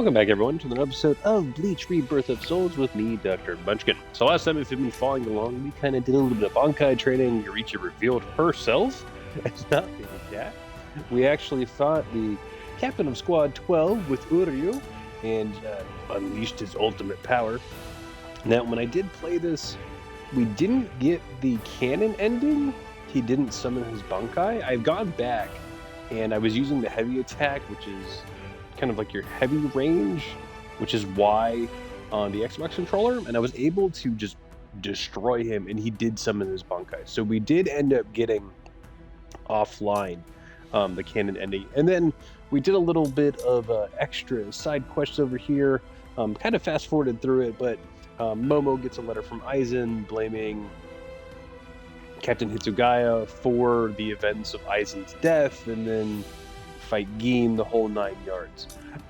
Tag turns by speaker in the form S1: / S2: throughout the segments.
S1: Welcome back, everyone, to another episode of Bleach Rebirth of Souls with me, Dr. Munchkin. So last time, if you've been following along, we kind of did a little bit of bankai training. Yorichi revealed herself as not being a cat. We actually fought the captain of Squad 12 with Uryu and unleashed his ultimate power. Now, when I did play this, we didn't get the canon ending. He didn't summon his bankai. I've gone back, and I was using the heavy attack, which is kind of like your heavy range, which is Y on the Xbox controller, and I was able to just destroy him, and he did summon his bankai. So we did end up getting offline the canon ending, and then we did a little bit of extra side quests over here. Kind of fast forwarded through it, but Momo gets a letter from Aizen blaming Captain Hitsugaya for the events of Aizen's death, and then fight Gin the whole 9 yards.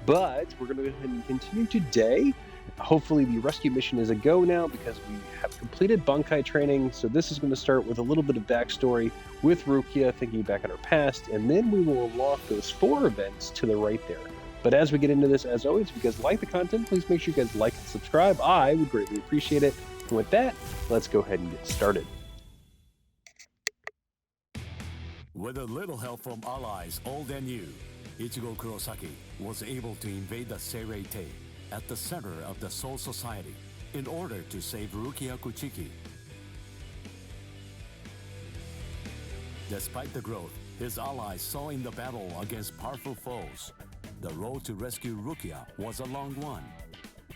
S1: But we're going to go ahead and continue today. Hopefully the rescue mission is a go now because we have completed bankai training. So this is going to start with a little bit of backstory with Rukia, thinking back on her past, and then we will unlock those 4 events to the right there. But as we get into this, as always, if you guys like the content, please make sure you guys like and subscribe. I would greatly appreciate it. And with that, let's go ahead and get started.
S2: With a little help from allies old and new, Ichigo Kurosaki was able to invade the Seirei-tei at the center of the Soul Society in order to save Rukia Kuchiki. Despite the growth his allies saw in the battle against powerful foes, the road to rescue Rukia was a long one,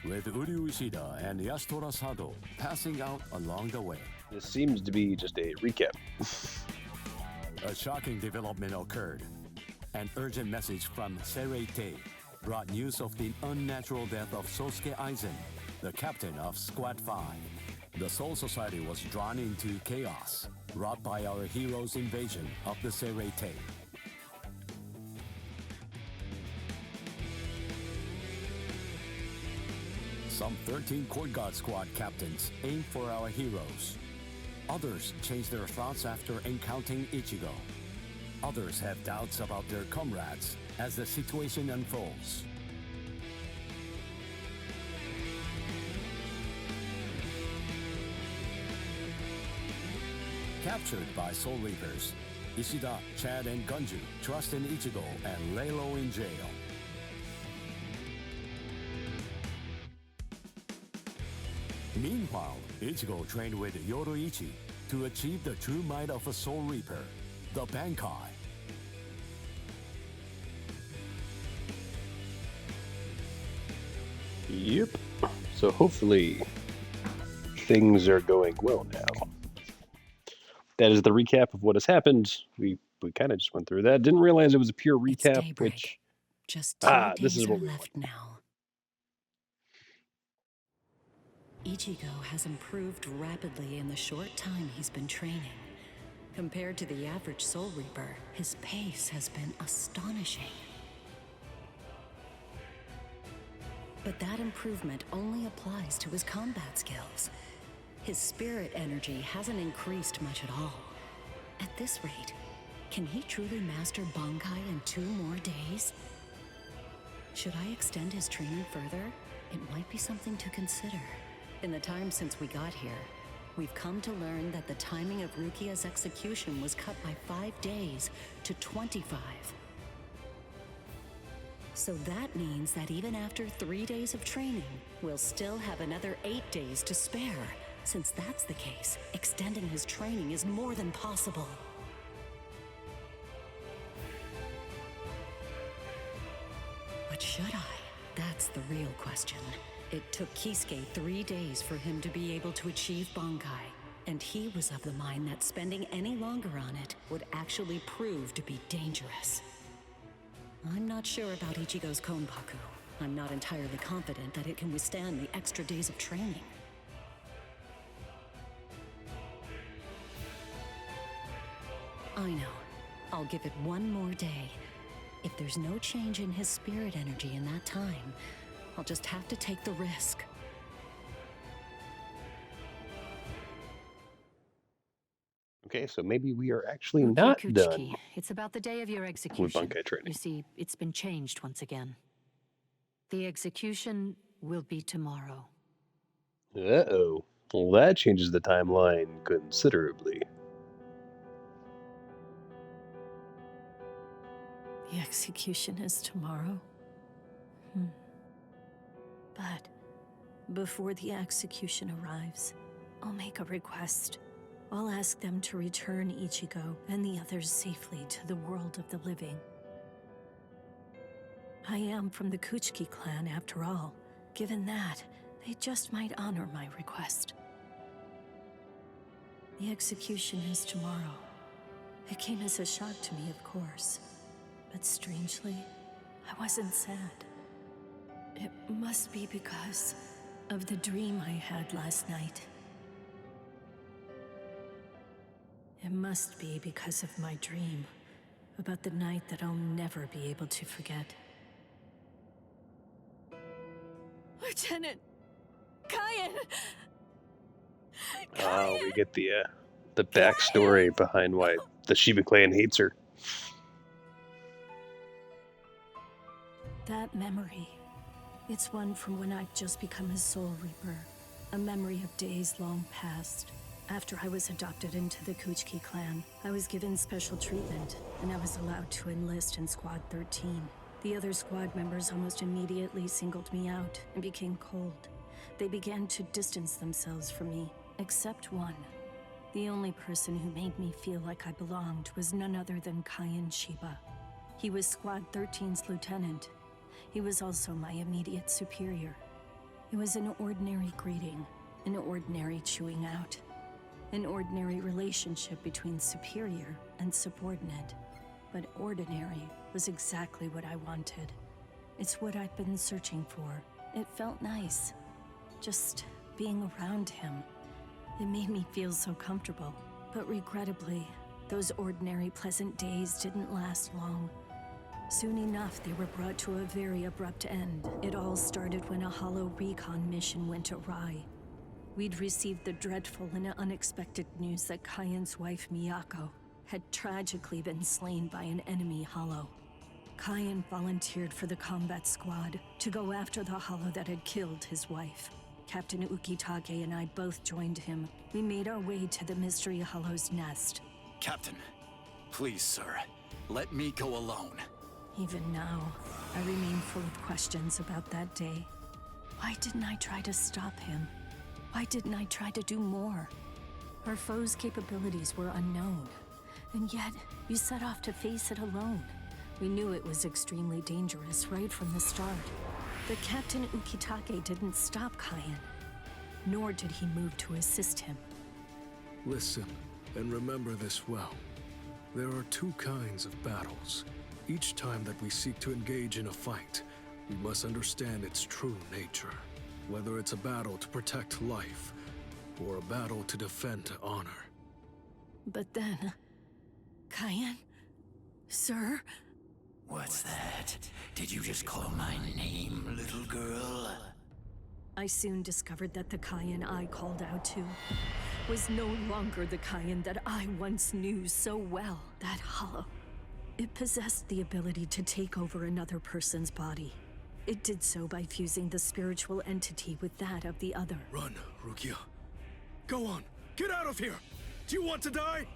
S2: with Uryu Ishida and Yasutora Sado passing out along the way.
S1: This seems to be just a recap.
S2: A shocking development occurred. An urgent message from Seirei-tei brought news of the unnatural death of Sosuke Aizen, the captain of Squad 5. The Soul Society was drawn into chaos, wrought by our hero's invasion of the Seirei-tei. Some 13 Court Guard Squad captains aimed for our heroes. Others changed their thoughts after encountering Ichigo. Others have doubts about their comrades as the situation unfolds. Captured by Soul Reapers, Ishida, Chad, and Gunju trust in Ichigo and lay low in jail. Meanwhile, Ichigo trained with Yoroichi to achieve the true might of a Soul Reaper, the bankai.
S1: Yep. So hopefully things are going well now. That is the recap of what has happened. We kind of just went through that. Didn't realize it was a pure recap.
S3: It's
S1: which
S3: just 2 days
S1: this is what
S3: are
S1: we
S3: left now. Ichigo has improved rapidly in the short time he's been training. Compared to the average Soul Reaper, his pace has been astonishing. But that improvement only applies to his combat skills. His spirit energy hasn't increased much at all. At this rate, can he truly master bankai in 2 more days? Should I extend his training further? It might be something to consider. In the time since we got here, we've come to learn that the timing of Rukia's execution was cut by 5 days to 25. So that means that even after 3 days of training, we'll still have another 8 days to spare. Since that's the case, extending his training is more than possible. But should I? That's the real question. It took Kisuke 3 days for him to be able to achieve bankai, and he was of the mind that spending any longer on it would actually prove to be dangerous. I'm not sure about Ichigo's Konpaku. I'm not entirely confident that it can withstand the extra days of training. I know. I'll give it 1 more day. If there's no change in his spirit energy in that time, I'll just have to take the risk.
S1: Okay, so maybe we are actually not done.
S4: It's about the day of your
S1: With
S4: execution.
S1: bankai training.
S4: You see, it's been changed once again. The execution will be tomorrow.
S1: Uh-oh. Well, that changes the timeline considerably.
S3: The execution is tomorrow? But before the execution arrives, I'll make a request. I'll ask them to return Ichigo and the others safely to the world of the living. I am from the Kuchiki clan after all. Given that, they just might honor my request. The execution is tomorrow. It came as a shock to me, of course. But strangely, I wasn't sad. It must be because of the dream I had last night. It must be because of my dream about the night that I'll never be able to forget. Lieutenant! Kyan!
S1: Oh, we get the backstory behind why the Shiba clan hates her.
S3: That memory, it's one from when I'd just become a Soul Reaper. A memory of days long past. After I was adopted into the Kuchiki clan, I was given special treatment, and I was allowed to enlist in Squad 13. The other squad members almost immediately singled me out and became cold. They began to distance themselves from me, except one. The only person who made me feel like I belonged was none other than Kyan Shiba. He was Squad 13's lieutenant. He was also my immediate superior. It was an ordinary greeting, an ordinary chewing out, an ordinary relationship between superior and subordinate. But ordinary was exactly what I wanted. It's what I'd been searching for. It felt nice, just being around him. It made me feel so comfortable. But regrettably, those ordinary pleasant days didn't last long. Soon enough, they were brought to a very abrupt end. It all started when a hollow recon mission went awry. We'd received the dreadful and unexpected news that Kyan's wife, Miyako, had tragically been slain by an enemy hollow. Kyan volunteered for the combat squad to go after the hollow that had killed his wife. Captain Ukitake and I both joined him. We made our way to the mystery hollow's nest.
S5: Captain, please, sir, let me go alone.
S3: Even now, I remain full of questions about that day. Why didn't I try to stop him? Why didn't I try to do more? Our foe's capabilities were unknown, and yet you set off to face it alone. We knew it was extremely dangerous right from the start. But Captain Ukitake didn't stop Kyan, nor did he move to assist him.
S6: Listen, and remember this well. There are two kinds of battles. Each time that we seek to engage in a fight, we must understand its true nature. Whether it's a battle to protect life, or a battle to defend honor.
S3: But then, Kyan? Sir?
S5: What's that? Did you just call my name, little girl?
S3: I soon discovered that the Kyan I called out to was no longer the Kyan that I once knew so well. That hollow. It possessed the ability to take over another person's body. It did so by fusing the spiritual entity with that of the other.
S6: Run, Rukia. Go on, get out of here! Do you want to die?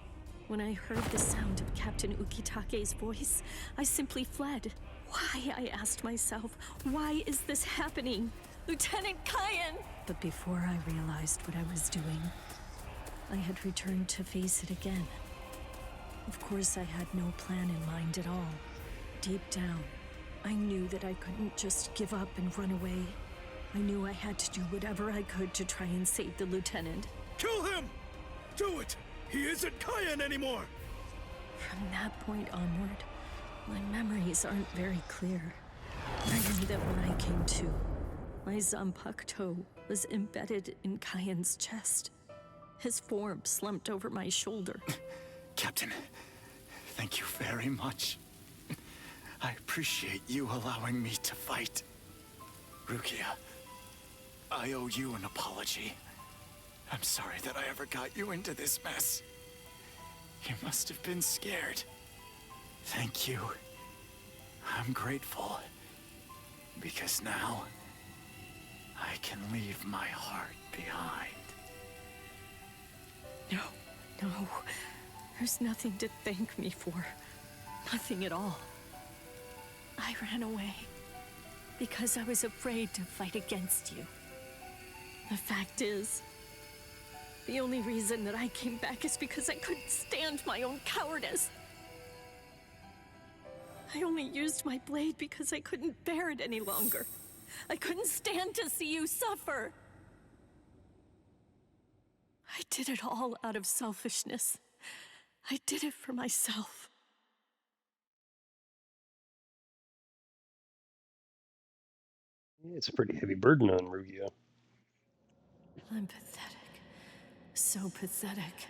S3: When I heard the sound of Captain Ukitake's voice, I simply fled. Why, I asked myself, why is this happening? Lieutenant Kyan! But before I realized what I was doing, I had returned to face it again. Of course, I had no plan in mind at all. Deep down, I knew that I couldn't just give up and run away. I knew I had to do whatever I could to try and save the lieutenant.
S6: Kill him! Do it! He isn't Kyan anymore!
S3: From that point onward, my memories aren't very clear. I knew that when I came to, my Zanpakuto was embedded in Kyan's chest. His form slumped over my shoulder.
S5: Captain, thank you very much. I appreciate you allowing me to fight. Rukia, I owe you an apology. I'm sorry that I ever got you into this mess. You must have been scared. Thank you. I'm grateful. Because now, I can leave my heart behind.
S7: No. There's nothing to thank me for. Nothing at all. I ran away because I was afraid to fight against you. The fact is, the only reason that I came back is because I couldn't stand my own cowardice. I only used my blade because I couldn't bear it any longer. I couldn't stand to see you suffer. I did it all out of selfishness. I did it for myself.
S1: It's a pretty heavy burden on Rukia.
S7: I'm pathetic. So pathetic.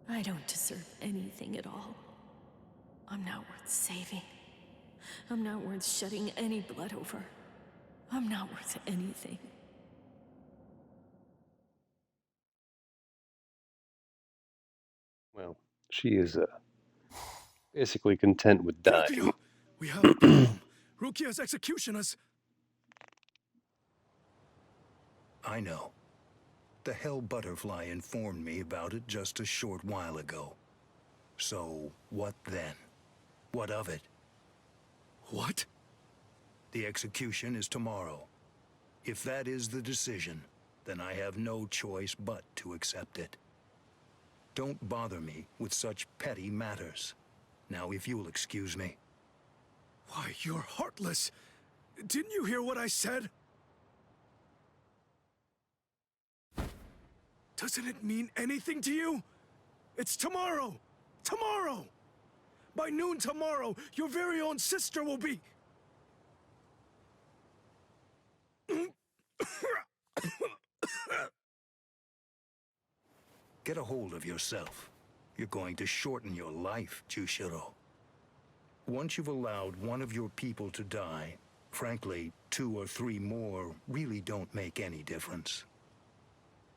S7: I don't deserve anything at all. I'm not worth saving. I'm not worth shedding any blood over. I'm not worth anything.
S1: Well, she is basically content with dying.
S6: Rukia, we have a problem. Rukia's executioners.
S8: I know. The Hell Butterfly informed me about it just a short while ago. So, what then? What of it?
S6: What?
S8: The execution is tomorrow. If that is the decision, then I have no choice but to accept it. Don't bother me with such petty matters. Now, if you'll excuse me.
S6: Why, you're heartless. Didn't you hear what I said? Doesn't it mean anything to you? It's tomorrow! Tomorrow! By noon tomorrow, your very own sister will be...
S8: Get a hold of yourself. You're going to shorten your life, Jushiro. Once you've allowed one of your people to die, frankly, 2 or 3 more really don't make any difference.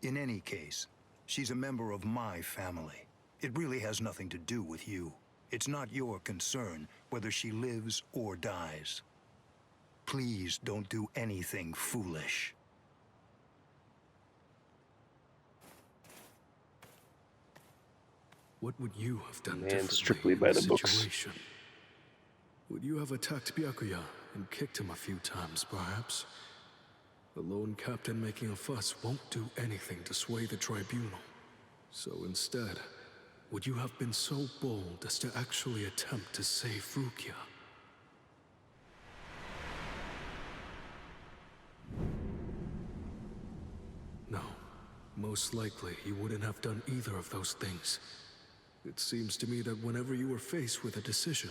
S8: In any case, she's a member of my family. It really has nothing to do with you. It's not your concern whether she lives or dies. Please don't do anything foolish.
S6: What would you have done
S1: Man,
S6: differently
S1: strictly
S6: in
S1: by
S6: this
S1: the books.
S6: situation? Would you have attacked Byakuya and kicked him a few times, perhaps? The lone captain making a fuss won't do anything to sway the tribunal. So instead, would you have been so bold as to actually attempt to save Rukia? No, most likely you wouldn't have done either of those things. It seems to me that whenever you were faced with a decision,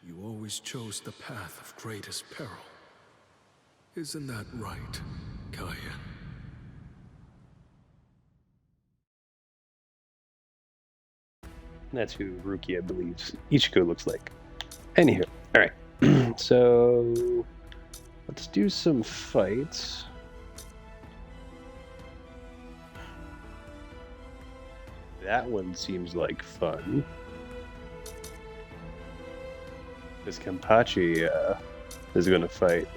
S6: you always chose the path of greatest peril. Isn't that right, Kaya?
S1: That's who Rukia believes Ichigo looks like. Anywho, alright. So, let's do some fights. That one seems like fun. This Kenpachi is going to fight.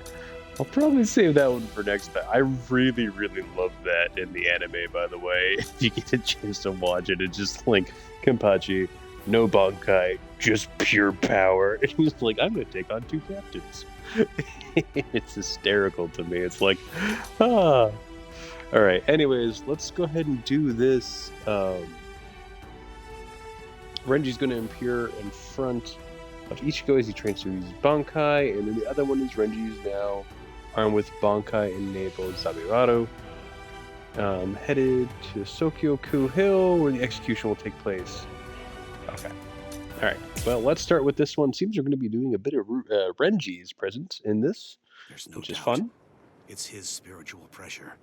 S1: I'll probably save that one for next time. I really, really love that in the anime, by the way. If you get a chance to watch it, it's just like Kenpachi, no bankai, just pure power. And he's like, I'm going to take on 2 captains. It's hysterical to me. It's like, ah. All right, anyways, let's go ahead and do this. Renji's going to appear in front of Ichigo as he trains to use bankai, and then the other one is Renji is now armed with bankai enabled Zaburato, headed to Sokyoku Hill where the execution will take place. Okay. Alright, well, let's start with this one. Seems we're going to be doing a bit of Renji's presence in this,
S9: There's no
S1: which is
S9: doubt.
S1: fun.
S9: It's his spiritual pressure.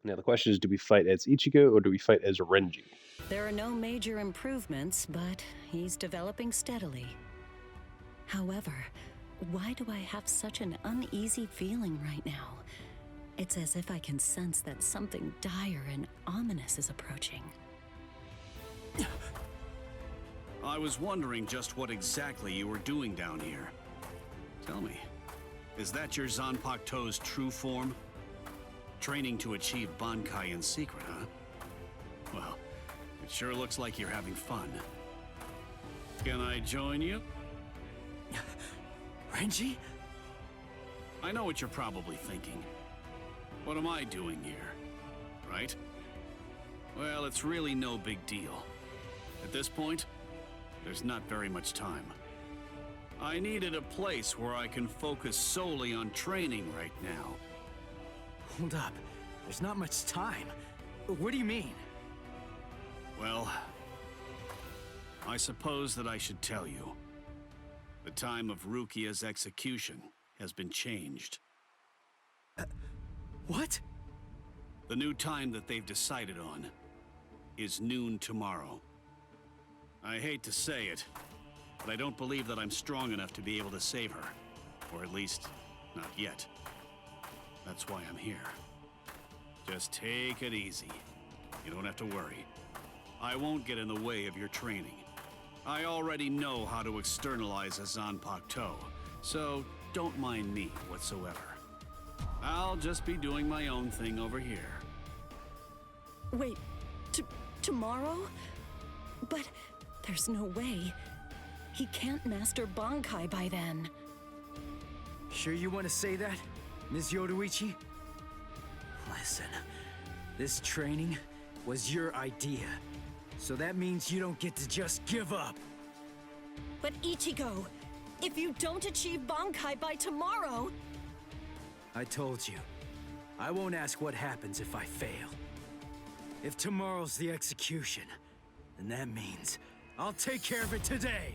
S1: Now the question is, do we fight as Ichigo or do we fight as Renji?
S3: There are no major improvements, but he's developing steadily. However, why do I have such an uneasy feeling right now? It's as if I can sense that something dire and ominous is approaching.
S9: I was wondering just what exactly you were doing down here. Tell me, is that your Zanpakuto's true form? Training to achieve bankai in secret, huh? Well, it sure looks like you're having fun. Can I join you?
S5: Renji?
S9: I know what you're probably thinking. What am I doing here? Right? Well, it's really no big deal. At this point, there's not very much time. I needed a place where I can focus solely on training right now.
S5: Hold up. There's not much time. What do you mean?
S9: Well, I suppose that I should tell you. The time of Rukia's execution has been changed.
S5: What?
S9: The new time that they've decided on is noon tomorrow. I hate to say it, but I don't believe that I'm strong enough to be able to save her. Or at least, not yet. That's why I'm here. Just take it easy. You don't have to worry. I won't get in the way of your training. I already know how to externalize a Zanpakuto, so don't mind me whatsoever. I'll just be doing my own thing over here.
S7: Wait, tomorrow? But there's no way. He can't master bankai by then.
S5: Sure you want to say that, Ms. Yoruichi? Listen, this training was your idea, so that means you don't get to just give up.
S7: But Ichigo, if you don't achieve bankai by tomorrow...
S5: I told you, I won't ask what happens if I fail. If tomorrow's the execution, then that means I'll take care of it today.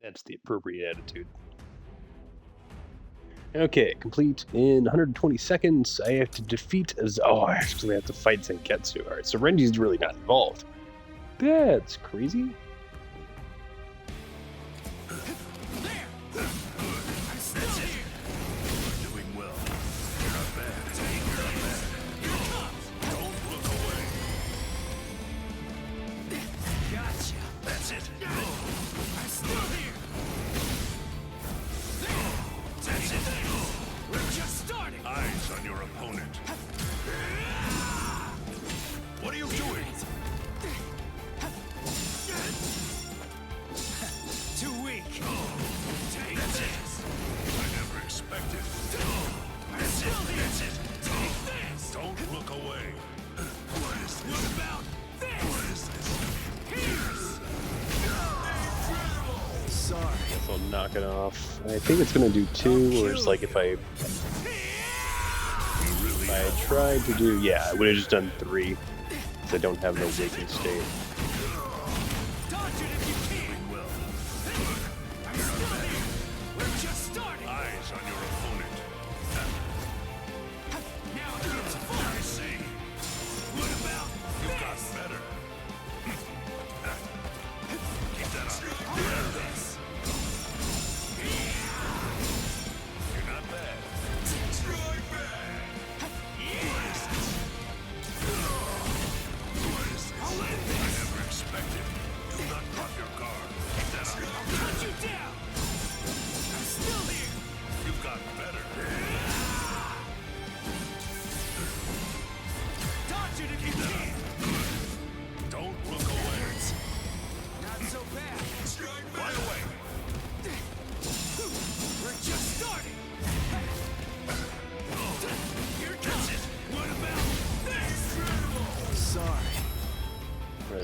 S1: That's the appropriate attitude. Okay, complete in 120 seconds. I have to defeat I actually have to fight Zangetsu. Alright, so Renji's really not involved. That's crazy. I'll knock it off. I think it's gonna do 2, or it's like if I tried to do, yeah, I would have just done 3, because I don't have no waking state.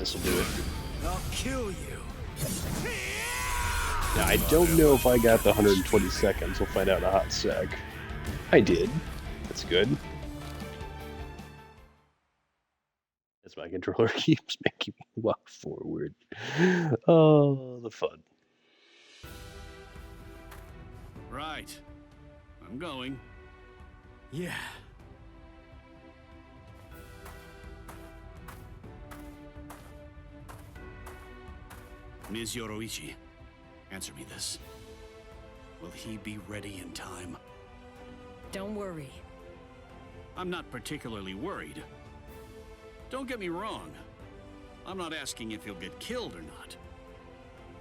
S1: This will do it.
S5: I'll kill you.
S1: Now, I don't know if I got the 120 seconds. We'll find out in a hot sec. I did. That's good. As my controller keeps making me walk forward. Oh, the fun.
S9: Right. I'm going.
S5: Yeah.
S9: Ms. Yoruichi, answer me this. Will he be ready in time?
S7: Don't worry.
S9: I'm not particularly worried. Don't get me wrong. I'm not asking if he'll get killed or not.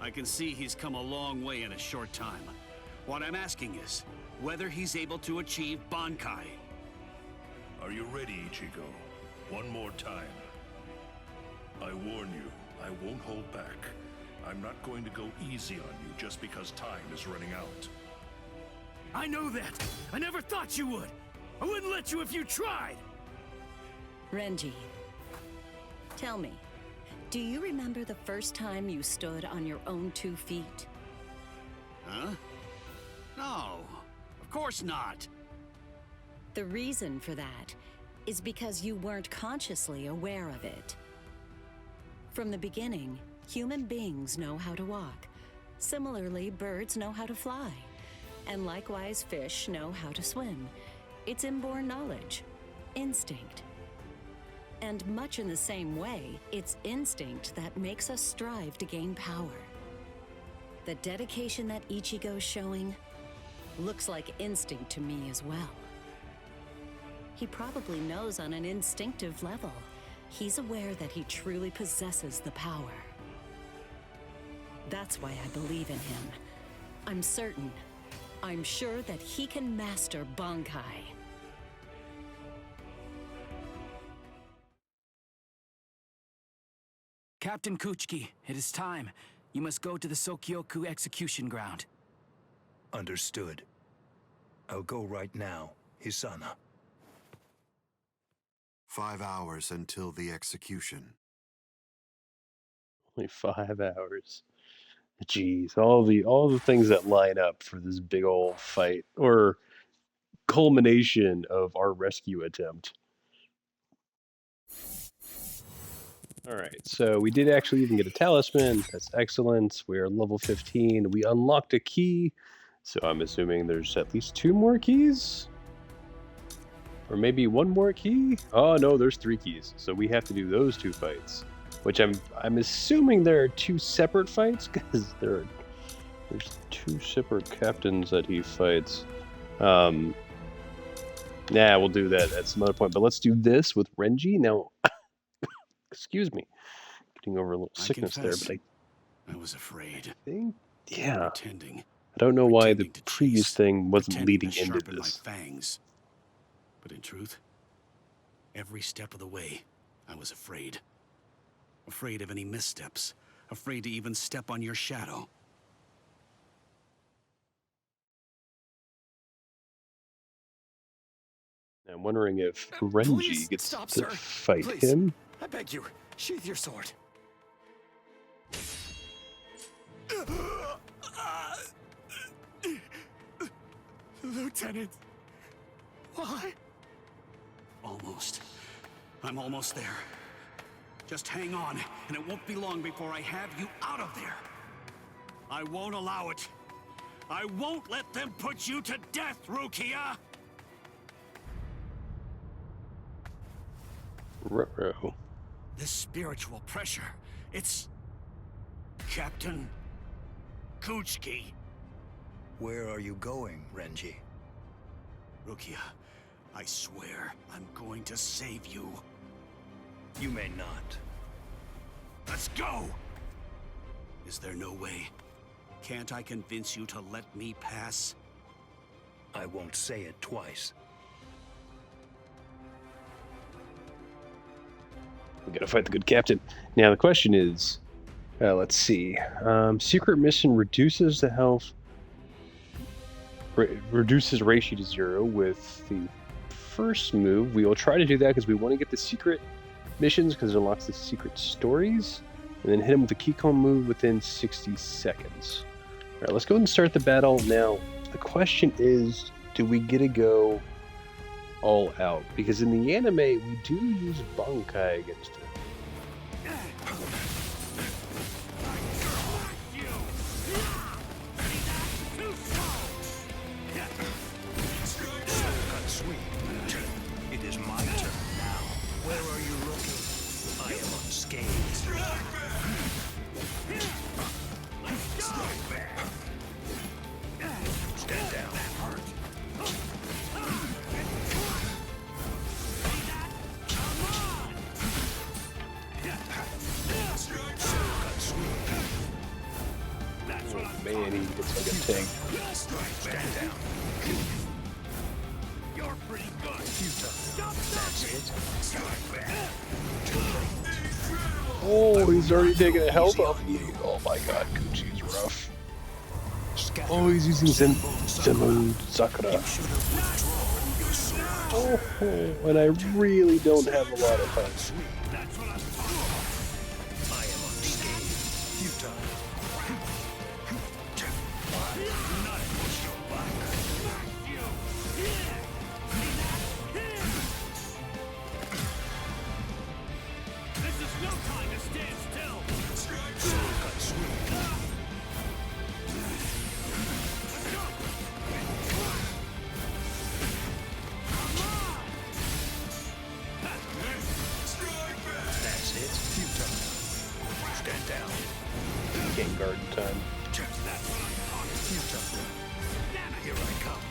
S9: I can see he's come a long way in a short time. What I'm asking is whether he's able to achieve bankai.
S8: Are you ready, Ichigo? One more time. I warn you, I won't hold back. I'm not going to go easy on you just because time is running out.
S10: I know that! I never thought you would! I wouldn't let you if you tried!
S3: Renji, tell me, do you remember the first time you stood on your own 2 feet?
S9: Huh? No, of course not.
S3: The reason for that is because you weren't consciously aware of it. From the beginning, human beings know how to walk. Similarly, birds know how to fly. And likewise, fish know how to swim. It's inborn knowledge, instinct. And much in the same way, it's instinct that makes us strive to gain power. The dedication that Ichigo's showing looks like instinct to me as well. He probably knows on an instinctive level. He's aware that he truly possesses the power. That's why I believe in him. I'm certain. I'm sure that he can master bankai.
S10: Captain Kuchiki, it is time. You must go to the Sokyoku execution ground.
S8: Understood. I'll go right now, Hisana.
S11: 5 hours until the execution.
S1: Only 5 hours. Jeez, all the things that line up for this big old fight or culmination of our rescue attempt. All right, so we did actually even get a talisman. That's excellent. We are level 15. We unlocked a key, so I'm assuming there's at least 2 more keys, or maybe 1 more key. Oh no, there's 3 keys. So we have to do those 2 fights. Which I'm assuming there are 2 separate fights, because there's 2 separate captains that he fights. Nah, we'll do that at some other point. But let's do this with Renji. Now, excuse me. Getting over a little sickness there, but
S9: I was afraid.
S1: Yeah.
S9: Pretending.
S1: I don't know why the
S9: to
S1: previous
S9: chase,
S1: thing wasn't
S9: pretending
S1: leading
S9: to
S1: into
S9: sharpen
S1: this.
S9: my fangs. But in truth, every step of the way, I was afraid. Afraid of any missteps. Afraid to even step on your shadow.
S1: I'm wondering if Renji
S5: Please,
S1: gets
S5: stop,
S1: to
S5: sir.
S1: fight
S5: Please.
S1: him.
S5: I beg you, sheath your sword. Lieutenant, why?
S9: Almost. I'm almost there. Just hang on, and it won't be long before I have you out of there. I won't allow it. I won't let them put you to death, Rukia!
S1: Ruh-roh.
S9: This spiritual pressure, it's... Captain... Kuchiki.
S8: Where are you going, Renji?
S9: Rukia, I swear I'm going to save you.
S8: You may not.
S9: Let's go! Is there no way? Can't I convince you to let me pass?
S8: I won't say it twice.
S1: We gotta fight the good captain. Now the question is, let's see. Secret mission reduces the health, reduces ratio to 0 with the first move. We will try to do that because we want to get the secret missions because it unlocks the secret stories, and then hit him with the Keycomb move within 60 seconds. All right, let's go and start the battle now. The question is, do we get to go all out? Because in the anime, we do use bankai against him.
S8: It is my turn now. Where are you looking? I am unscathed. Stand down.
S1: like a tank.
S8: Stand down. You're pretty good. That's it.
S1: Oh, he's already taking a health off me. Oh my god, Kuchi's rough. Oh, he's using Zenmu Sakura. Oh, and I really don't have a lot of time.
S8: I am unscathed. Futile.
S10: This is no time to stand still!
S8: That's it. Futile. Stand down.
S1: Can't guard in time.
S8: Futile. Here I come.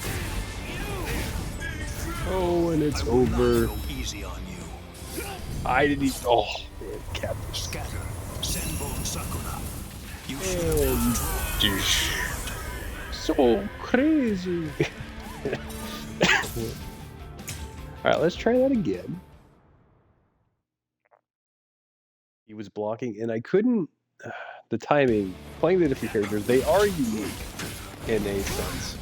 S1: Oh, and it's over.
S8: Go easy on you.
S1: I didn't even. Oh, man, Captain.
S8: Scatter. Senbon Sakura. You
S1: And douche. So crazy. Alright, let's try that again. He was blocking, and I couldn't. The timing, playing the different characters, they are unique in a sense.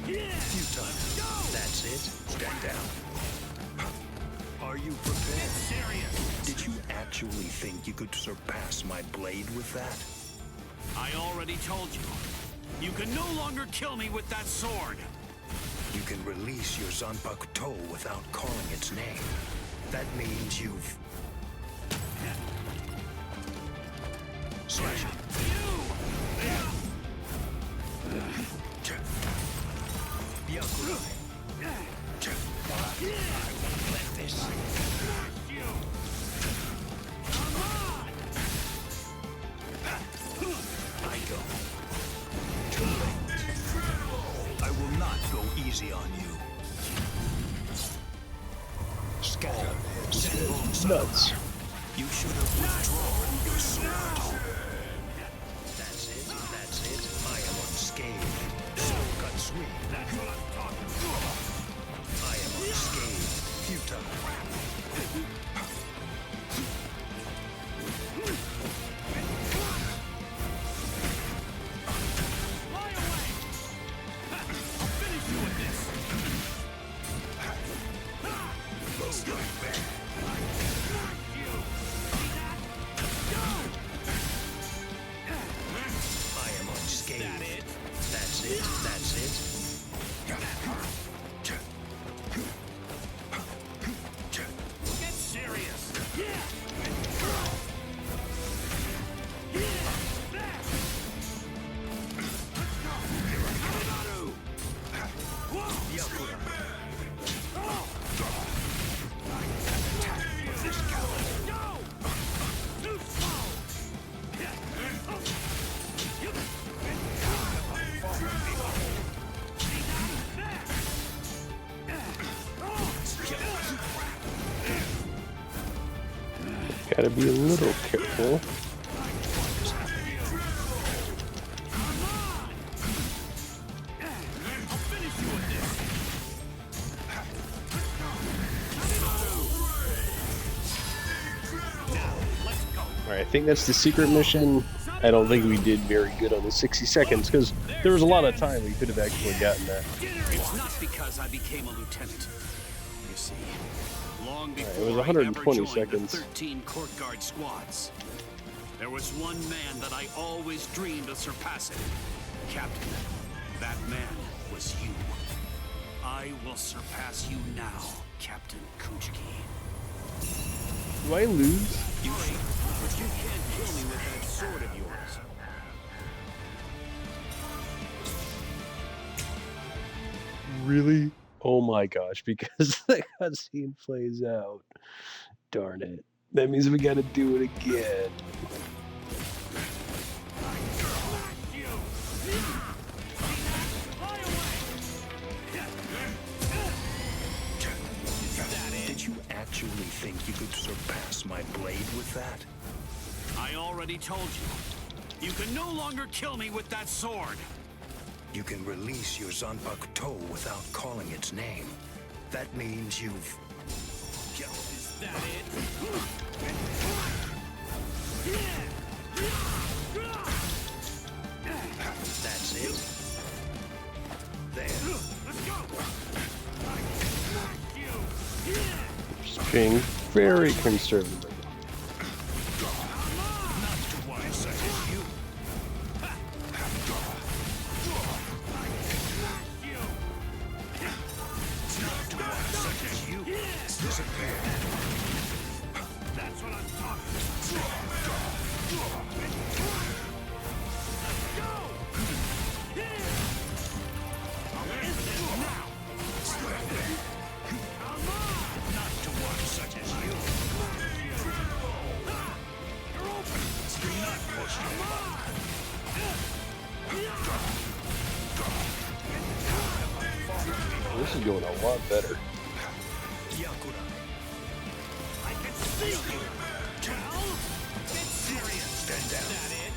S8: Futile. That's it. Stand down. Are you prepared?
S10: Serious!
S8: Did you actually think you could surpass my blade with that?
S9: I already told you. You can no longer kill me with that sword.
S8: You can release your Zanpakuto without calling its name. That means you've... Slash it. Byakuya. I won't let this. I go. Too late. I will not go easy on you. Scatter. Senbon Sakura.
S1: Nuts.
S8: You should have withdrawn your sword. That's it. That's it. I am unscathed. Sokatsui. That's what I'm talking about. I am unscathed. Futile.
S10: Fly away! I'll finish you with this!
S8: I am unscathed. That's it. That's it.
S10: Get serious!
S1: Gotta be a little careful. Alright, I think that's the secret mission. I don't think we did very good on the 60 seconds because there was a lot of time we could have actually gotten that.
S9: It's not because I became a lieutenant. You see, long before
S1: it was
S9: I
S1: 120
S9: ever joined
S1: seconds.
S9: the 13 court guard squads, there was one man that I always dreamed of surpassing. Captain, that man was you. I will surpass you now, Captain Kuchiki.
S1: Do I lose?
S9: You might, but you can't kill me with that sword of yours.
S1: Really? Oh my gosh, because the cutscene plays out. Darn it. That means we gotta do it again.
S8: Did you actually think
S9: already told you. You can no longer kill me with that sword.
S8: You can release your Zanpakuto without calling its name. That means you've...
S10: Is that it?
S8: That's it. There.
S10: Let's go! I smash you!
S1: Just being very conservative.
S8: Not to one such as you. Not to one such as you. Disappear.
S10: That's what I'm talking about.
S8: Not to one such as you. Do not push your luck.
S1: This is going a lot better.
S8: Byakuya.
S10: I can see you! Well, get serious!
S8: Stand down.
S10: Is that it?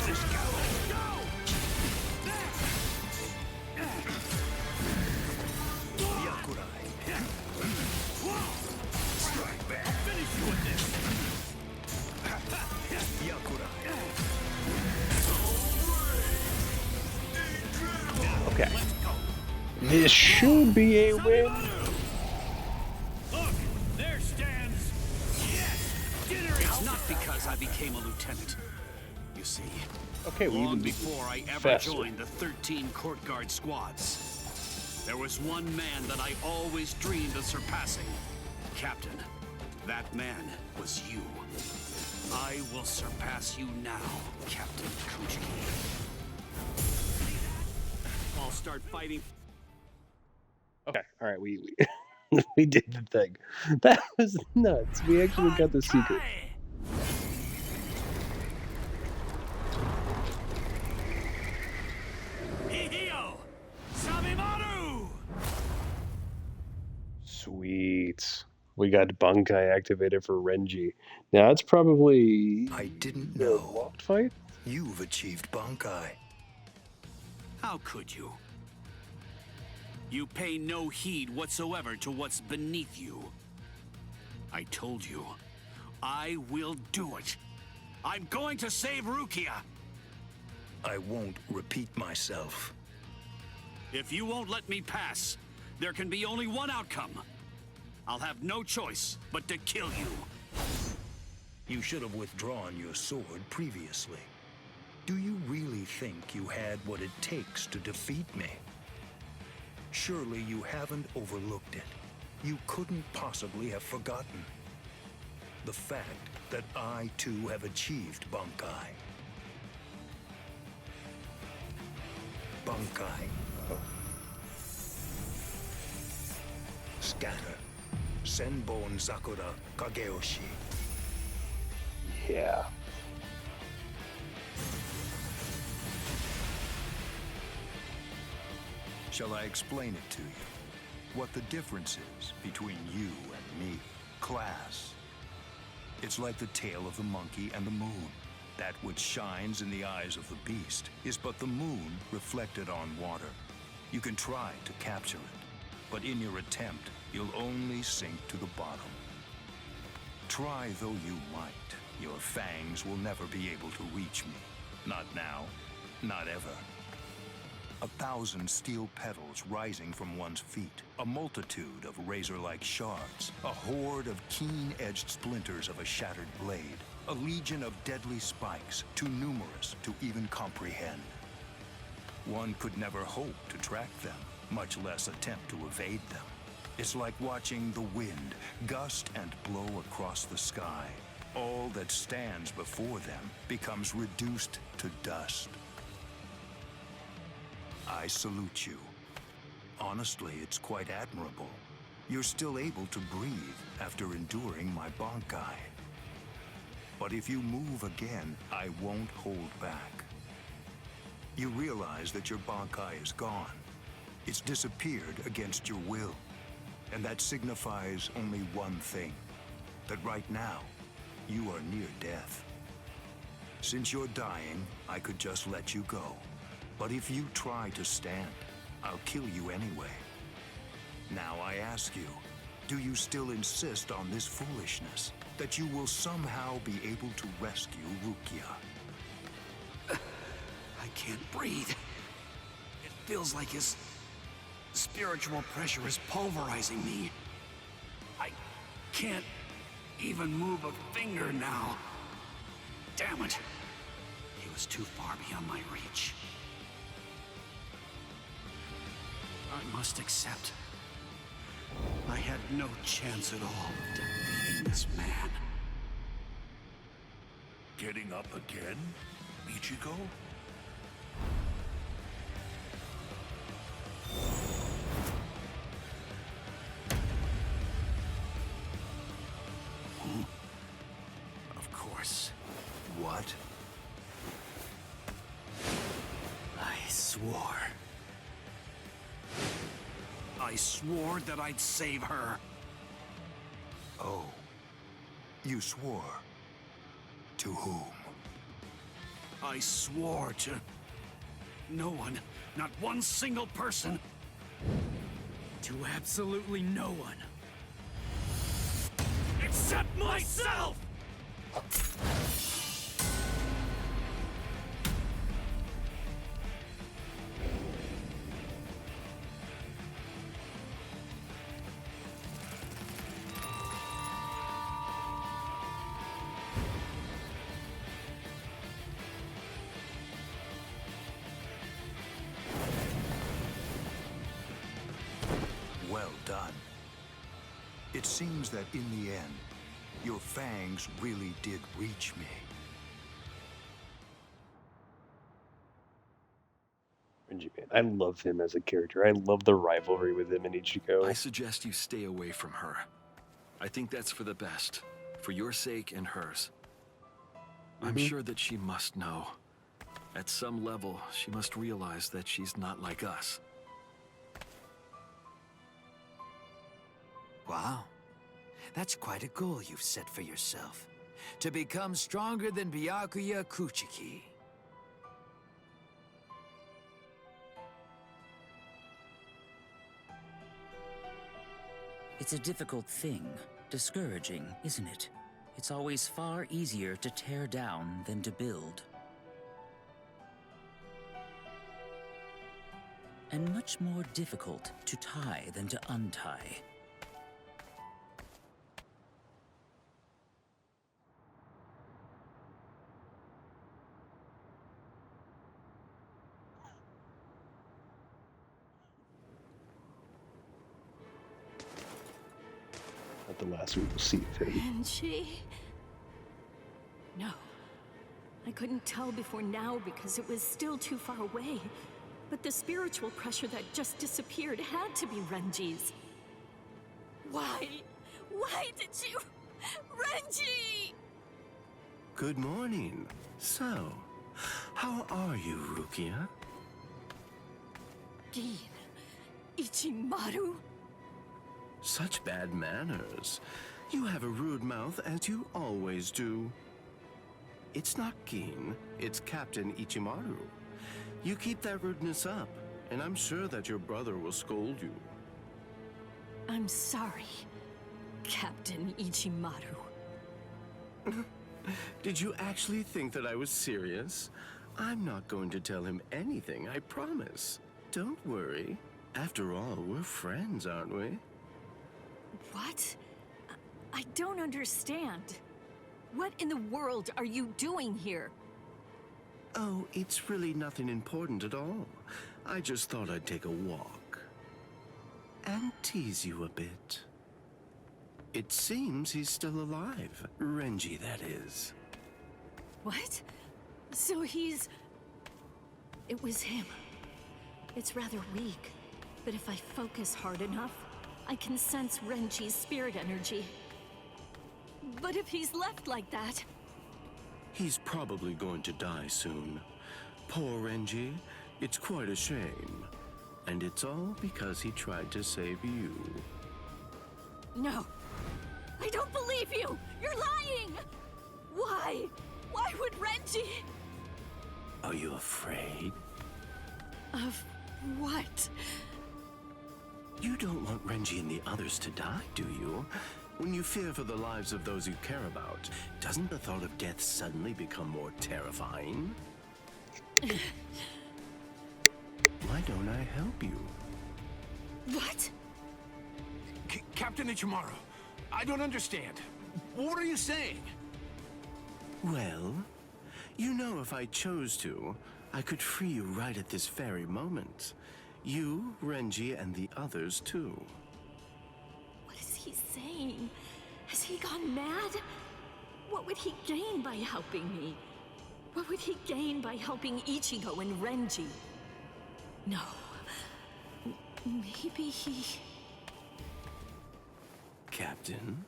S8: Let's go. Byakuya. Strike back.
S10: Finish you with this!
S8: Byakuya.
S1: Okay. This should be a win.
S10: Look, there stands... Yes! Dinner is
S9: It's not because I became a lieutenant. You see,
S1: Okay, we
S9: long
S1: even
S9: before I ever
S1: faster.
S9: joined the 13 court guard squads, there was one man that I always dreamed of surpassing. Captain, that man was you. I will surpass you now, Captain Kuchiki. I'll start fighting.
S1: Okay, all right, we we did the thing. That was nuts. We actually got the secret.
S10: Hihio! Sabimaru!
S1: Sweet. We got bankai activated for Renji. Now it's probably
S8: I didn't
S1: the
S8: know.
S1: locked fight.
S8: You've achieved bankai.
S9: How could you? You pay no heed whatsoever to what's beneath you. I told you, I will do it. I'm going to save Rukia.
S8: I won't repeat myself.
S9: If you won't let me pass, there can be only one outcome. I'll have no choice but to kill you.
S8: You should have withdrawn your sword previously. Do you really think you had what it takes to defeat me? Surely you haven't overlooked it. You couldn't possibly have forgotten the fact that I too have achieved bankai. Bankai. Scatter. Senbon Sakura Kageyoshi.
S1: Yeah.
S8: Shall I explain it to you? What the difference is between you and me? Class. It's like the tail of the monkey and the moon. That which shines in the eyes of the beast is but the moon reflected on water. You can try to capture it, but in your attempt, you'll only sink to the bottom. Try though you might, your fangs will never be able to reach me. Not now, not ever. 1,000 steel petals rising from one's feet, a multitude of razor-like shards, a horde of keen-edged splinters of a shattered blade, a legion of deadly spikes, too numerous to even comprehend. One could never hope to track them, much less attempt to evade them. It's like watching the wind gust and blow across the sky. All that stands before them becomes reduced to dust. I salute you. Honestly, it's quite admirable. You're still able to breathe after enduring my bankai. But if you move again, I won't hold back. You realize that your bankai is gone. It's disappeared against your will. And that signifies only one thing. That right now, you are near death. Since you're dying, I could just let you go. But if you try to stand, I'll kill you anyway. Now I ask you, do you still insist on this foolishness? That you will somehow be able to rescue Rukia?
S10: I can't breathe. It feels like his spiritual pressure is pulverizing me. I can't even move a finger now. Damn it. He was too far beyond my reach. I must accept. I had no chance at all of defeating this man.
S12: Getting up again, Ichigo?
S10: Of course.
S8: What?
S10: I swore that I'd save her.
S8: Oh. You swore? To whom?
S10: I swore to no one, not one single person. To absolutely no one. Except myself!
S8: Well done. It seems that in the end, your fangs really did reach me.
S1: Renji, man, I love him as a character. I love the rivalry with him and Ichigo.
S13: I suggest you stay away from her. I think that's for the best. For your sake and hers. I'm sure that she must know. At some level, she must realize that she's not like us.
S14: Wow. That's quite a goal you've set for yourself. To become stronger than Byakuya Kuchiki.
S15: It's a difficult thing. Discouraging, isn't it? It's always far easier to tear down than to build. And much more difficult to tie than to untie.
S1: Not the last we will see of him.
S7: Renji? No. I couldn't tell before now because it was still too far away. But the spiritual pressure that just disappeared had to be Renji's. Why? Why did you... Renji!
S16: Good morning. So, how are you, Rukia?
S7: Gin. Ichimaru?
S16: Such bad manners. You have a rude mouth, as you always do. It's not Gin, it's Captain Ichimaru. You keep that rudeness up, and I'm sure that your brother will scold you.
S7: I'm sorry, Captain Ichimaru.
S16: Did you actually think that I was serious? I'm not going to tell him anything, I promise. Don't worry. After all, we're friends, aren't we?
S7: What? I don't understand. What in the world are you doing here?
S16: Oh, it's really nothing important at all. I just thought I'd take a walk. And tease you a bit. It seems he's still alive. Renji, that is.
S7: What? So he's... It was him. It's rather weak, but if I focus hard enough, I can sense Renji's spirit energy. But if he's left like that...
S16: He's probably going to die soon. Poor Renji. It's quite a shame. And it's all because he tried to save you.
S7: No. I don't believe you! You're lying! with Renji!
S16: Are you afraid?
S7: Of what?
S16: You don't want Renji and the others to die, do you? When you fear for the lives of those you care about, doesn't the thought of death suddenly become more terrifying? Why don't I help you?
S7: What?
S10: Captain Ichimaru, I don't understand. What are you saying?
S16: Well, you know if I chose to, I could free you right at this very moment. You, Renji, and the others too.
S7: What is he saying? Has he gone mad? What would he gain by helping me? What would he gain by helping Ichigo and Renji? No. Maybe he...
S16: Captain?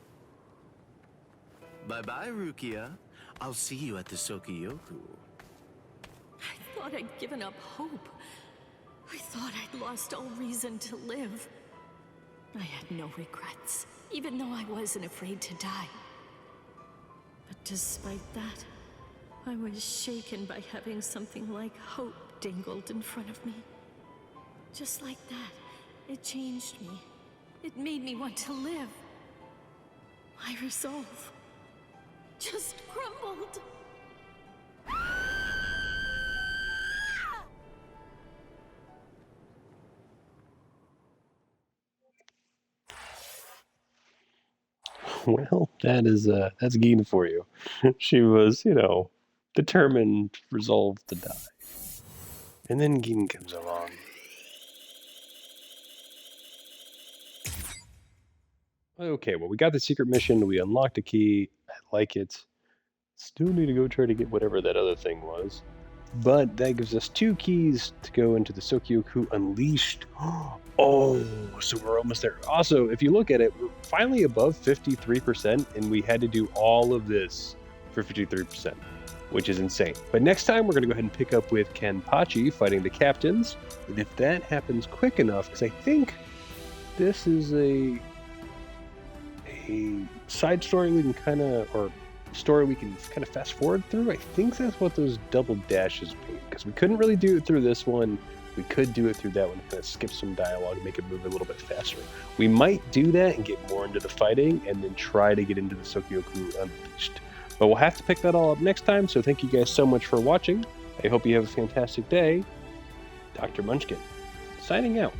S16: Bye-bye, Rukia. I'll see you at the Sokiyoku.
S7: I thought I'd given up hope. I thought I'd lost all reason to live. I had no regrets, even though I wasn't afraid to die. But despite that, I was shaken by having something like hope dangled in front of me. Just like that, it changed me. It made me want to live. My resolve just crumbled.
S1: Well, that's Gin for you. She was, determined, resolved to die. And then Gin comes along. Okay, well, we got the secret mission. We unlocked a key. I like it. Still need to go try to get whatever that other thing was. But that gives us 2 keys to go into the Sokyoku Unleashed. Oh, so we're almost there. Also, if you look at it, we're finally above 53%, and we had to do all of this for 53%, which is insane. But next time, we're going to go ahead and pick up with Kenpachi fighting the captains. And if that happens quick enough, because I think this is a side story we can kind of, or story we can kind of fast forward through. I think that's what those double dashes mean, because we couldn't really do it through this one. We could do it through that one, kind of skip some dialogue and make it move a little bit faster. We might do that and get more into the fighting and then try to get into the Sokyoku Unleashed. But we'll have to pick that all up next time, so thank you guys so much for watching. I hope you have a fantastic day. Dr. Munchkin, signing out.